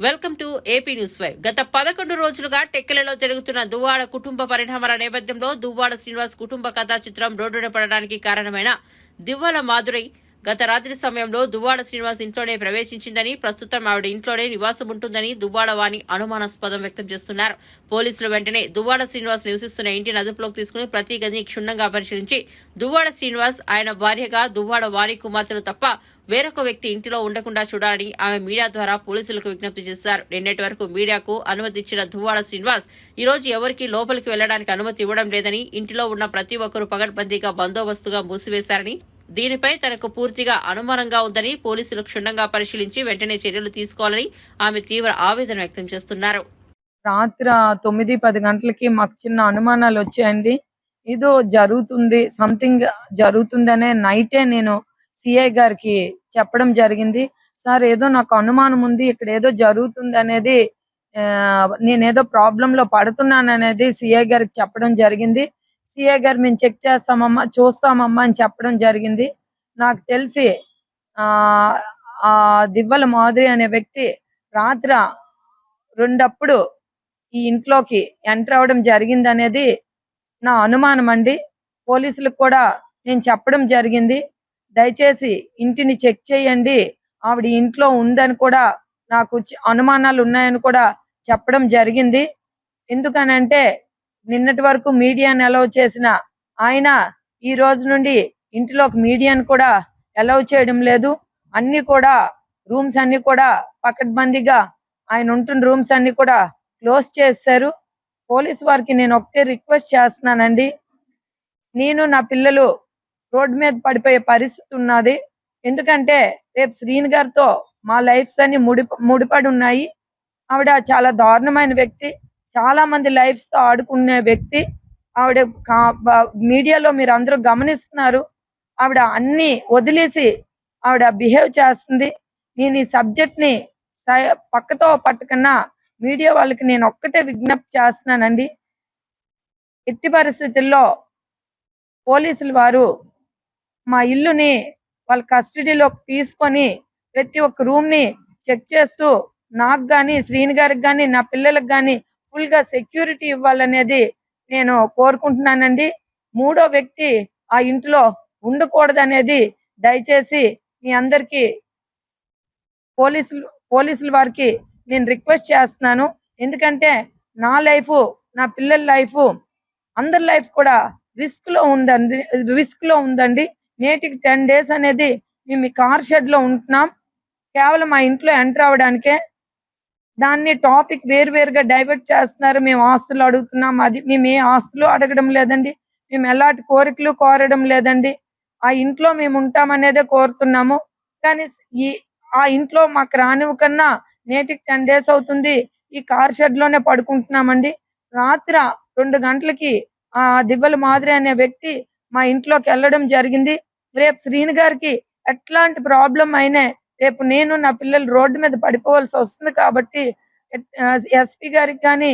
Welcome to AP news 5. గత 11 రోజులుగా టెక్కెలలో జరుగుతున్న దువ్వాడ కుటుంబ పరిణామాల నేపథ్యంలో దువ్వాడ శ్రీనివాస్ కుటుంబ కథా చిత్రం రోడ్డున పడడానికి కారణమైన దివ్వల మాధురి గత రాత్రి సమయంలో దువ్వాడ శ్రీనివాస్ ఇంట్లోనే ప్రవేశించిందని, ప్రస్తుతం ఆవిడ ఇంట్లోనే నివాసం ఉంటుందని దువ్వాడ వాణి అనుమానాస్పదం వ్యక్తం చేస్తున్నారు. పోలీసులు వెంటనే దువ్వాడ శ్రీనివాస్ నివసిస్తున్న ఇంటిని అదుపులోకి తీసుకుని ప్రతి గదిని క్షుణ్ణంగా పరిశీలించి దువ్వాడ శ్రీనివాస్, ఆయన భార్యగా దువ్వాడ వాణి కుమార్తెలు తప్ప వేరొక వ్యక్తి ఇంటిలో ఉండకుండా చూడాలని ఆమె మీడియా ద్వారా పోలీసులకు విజ్ఞప్తి చేశారు. నిన్నటి వరకు మీడియాకు అనుమతి ఇచ్చిన దువ్వాడ శ్రీనివాస్ ఈ రోజు ఎవరికీ లోపలికి వెళ్లడానికి అనుమతి ఇవ్వడం లేదని, ఇంటిలో ఉన్న ప్రతి ఒక్కరూ పగడ్బందీగా బందోబస్తుగా మూసివేశారని, దీనిపై తనకు పూర్తిగా అనుమానంగా ఉందని పోలీసులు క్షుణ్ణంగా పరిశీలించి వెంటనే చర్యలు తీసుకోవాలని ఆమె తీవ్ర ఆవేదన వ్యక్తం చేస్తున్నారు. రాత్రి 9-10 గంటలకి మాకు చిన్న అనుమానాలు వచ్చాయండి. ఏదో జరుగుతుంది, సంథింగ్ జరుగుతుందనే నైటే నేను సిఐ గారికి చెప్పడం జరిగింది. సార్, ఏదో నాకు అనుమానం ఉంది, ఇక్కడ ఏదో జరుగుతుంది అనేది, నేనేదో ప్రాబ్లంలో పడుతున్నాను అనేది సిఐ గారికి చెప్పడం జరిగింది. సిఐ గారు మేము చెక్ చేస్తామమ్మా, చూస్తామమ్మా అని చెప్పడం జరిగింది. నాకు తెలిసి దివ్వల మాధురి అనే వ్యక్తి రాత్రి 2 ఈ ఇంట్లోకి ఎంటర్ అవడం జరిగింది అనేది నా అనుమానం అండి. పోలీసులకు కూడా నేను చెప్పడం జరిగింది. దయచేసి ఇంటిని చెక్ చేయండి, ఆవిడ ఇంట్లో ఉందని కూడా నాకు అనుమానాలు ఉన్నాయని కూడా చెప్పడం జరిగింది. ఎందుకనంటే నిన్నటి వరకు మీడియాని అలౌ చేసిన ఆయన ఈ రోజు నుండి ఇంటిలోకి మీడియాని కూడా అలౌ చేయడం లేదు. అన్ని కూడా రూమ్స్ అన్ని కూడా పకడ్బందీగా ఆయన ఉంటున్న రూమ్స్ అన్ని కూడా క్లోజ్ చేశారు. పోలీస్ వారికి నేను ఒకటే రిక్వెస్ట్ చేస్తున్నానండి, నేను నా పిల్లలు రోడ్డు మీద పడిపోయే పరిస్థితి ఉన్నది. ఎందుకంటే రేపు శ్రీని గారితో మా లైఫ్స్ అన్ని ముడిపడి ఉన్నాయి. ఆవిడ చాలా దారుణమైన వ్యక్తి, చాలా మంది లైఫ్స్ తో ఆడుకునే వ్యక్తి. ఆవిడ మీడియాలో మీరు అందరూ గమనిస్తున్నారు, ఆవిడ అన్ని వదిలేసి ఆవిడ బిహేవ్ చేస్తుంది. నేను ఈ సబ్జెక్ట్ ని పక్కతో పట్టుకున్నా మీడియా వాళ్ళకి నేను ఒక్కటే విజ్ఞప్తి చేస్తున్నానండి, ఎట్టి పరిస్థితుల్లో పోలీసులు వారు మా ఇల్లుని వాళ్ళ కస్టడీలోకి తీసుకొని ప్రతి ఒక్క రూమ్ ని చెక్ చేస్తూ నాకు గాని, శ్రీని గారికి గాని, నా పిల్లలకు గాని ఫుల్ గా సెక్యూరిటీ ఇవ్వాలనేది నేను కోరుకుంటున్నానండి. మూడో వ్యక్తి ఆ ఇంట్లో ఉండకూడదనేది దయచేసి మీ అందరికీ పోలీసుల వారికి నేను రిక్వెస్ట్ చేస్తున్నాను. ఎందుకంటే నా లైఫ్, నా పిల్లల లైఫ్, అందరి లైఫ్ కూడా రిస్క్ లో ఉందండి. నేటికి 10 days అనేది మేము ఈ కార్ షెడ్ లో ఉంటున్నాం, కేవలం మా ఇంట్లో ఎంటర్ అవడానికే. దాన్ని టాపిక్ వేరువేరుగా డైవర్ట్ చేస్తున్నారు. మేము ఆస్తులు అడుగుతున్నాం, అది మేము ఏ ఆస్తులు అడగడం లేదండి, మేము ఎలాంటి కోరికలు కోరడం లేదండి. ఆ ఇంట్లో మేము ఉంటామనేదే కోరుతున్నాము. కానీ ఆ ఇంట్లో మాకు రానివ్వకన్నా నేటికి 10 days అవుతుంది ఈ కార్ షెడ్ లోనే పడుకుంటున్నామండి. రాత్రి 2 గంటలకి ఆ దివ్వల మాధురి అనే వ్యక్తి మా ఇంట్లోకి వెళ్ళడం జరిగింది. రేపు శ్రీని గారికి ఎట్లాంటి ప్రాబ్లం అయినా రేపు నేను నా పిల్లలు రోడ్డు మీద పడిపోవాల్సి వస్తుంది. కాబట్టి ఎస్పీ గారికి కానీ,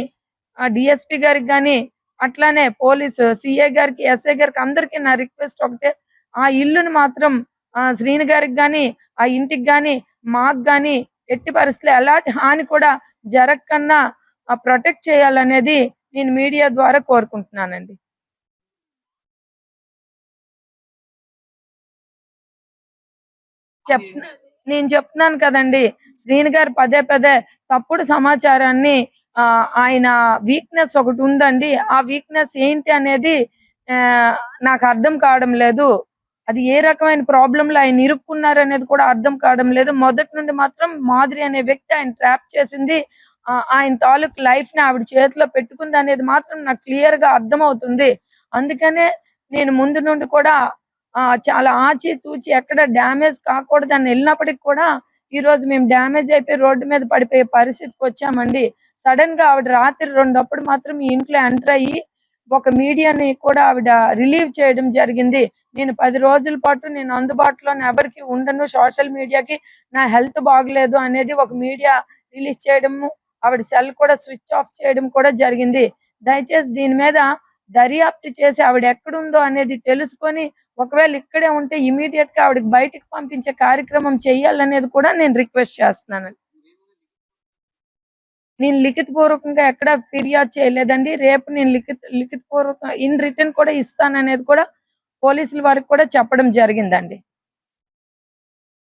డిఎస్పీ గారికి కానీ, అట్లానే పోలీసు సిఐ గారికి, ఎస్ఐ గారికి అందరికీ నా రిక్వెస్ట్ ఒకటే, ఆ ఇల్లుని మాత్రం శ్రీని గారికి కానీ, ఆ ఇంటికి కానీ, మాకు కానీ ఎట్టి పరిస్థితుల్లో ఎలాంటి హాని కూడా జరగకన్నా ప్రొటెక్ట్ చేయాలనేది నేను మీడియా ద్వారా కోరుకుంటున్నానండి. నేను చెప్తున్నాను కదండి, శ్రీని గారు పదే పదే తప్పుడు సమాచారాన్ని, ఆయన వీక్నెస్ ఒకటి ఉందండి. ఆ వీక్నెస్ ఏంటి అనేది నాకు అర్థం కావడం లేదు. అది ఏ రకమైన ప్రాబ్లంలో ఆయన ఇరుక్కున్నారు అనేది కూడా అర్థం కావడం లేదు. మొదటి నుండి మాత్రం మాధురి అనే వ్యక్తి ఆయన ట్రాప్ చేసింది, ఆయన తాలూకు లైఫ్ ని ఆవిడ చేతిలో పెట్టుకుంది అనేది మాత్రం నాకు క్లియర్ గా అర్థం అవుతుంది. అందుకనే నేను ముందు నుండి కూడా చాలా ఆచితూచి ఎక్కడ డ్యామేజ్ కాకూడదని వెళ్ళినప్పటికి కూడా ఈ రోజు మేము డ్యామేజ్ అయిపోయి రోడ్డు మీద పడిపోయే పరిస్థితికి వచ్చామండి. సడన్ గా ఆవిడ రాత్రి 2 మాత్రం ఈ ఇంట్లో ఎంటర్ అయ్యి ఒక మీడియాని కూడా ఆవిడ రిలీవ్ చేయడం జరిగింది. నేను 10 రోజుల పాటు నేను అందుబాటులో ఎవరికి ఉండను, సోషల్ మీడియాకి నా హెల్త్ బాగలేదు అనేది ఒక మీడియా రిలీజ్ చేయడము, ఆవిడ సెల్ కూడా స్విచ్ ఆఫ్ చేయడం కూడా జరిగింది. దయచేసి దీని మీద దర్యాప్తు చేసి ఆవిడ ఎక్కడుందో అనేది తెలుసుకొని, ఒకవేళ ఇక్కడే ఉంటే ఇమీడియట్ గా ఆవిడకి బయటికి పంపించే కార్యక్రమం చేయాలనేది కూడా నేను రిక్వెస్ట్ చేస్తున్నాను. నేను లిఖితపూర్వకంగా ఎక్కడ ఫిర్యాదు చేయలేదండి. రేపు నేను లిఖితపూర్వక ఇన్ రిటర్న్ కూడా ఇస్తాననేది కూడా పోలీసుల వారికి కూడా చెప్పడం జరిగిందండి.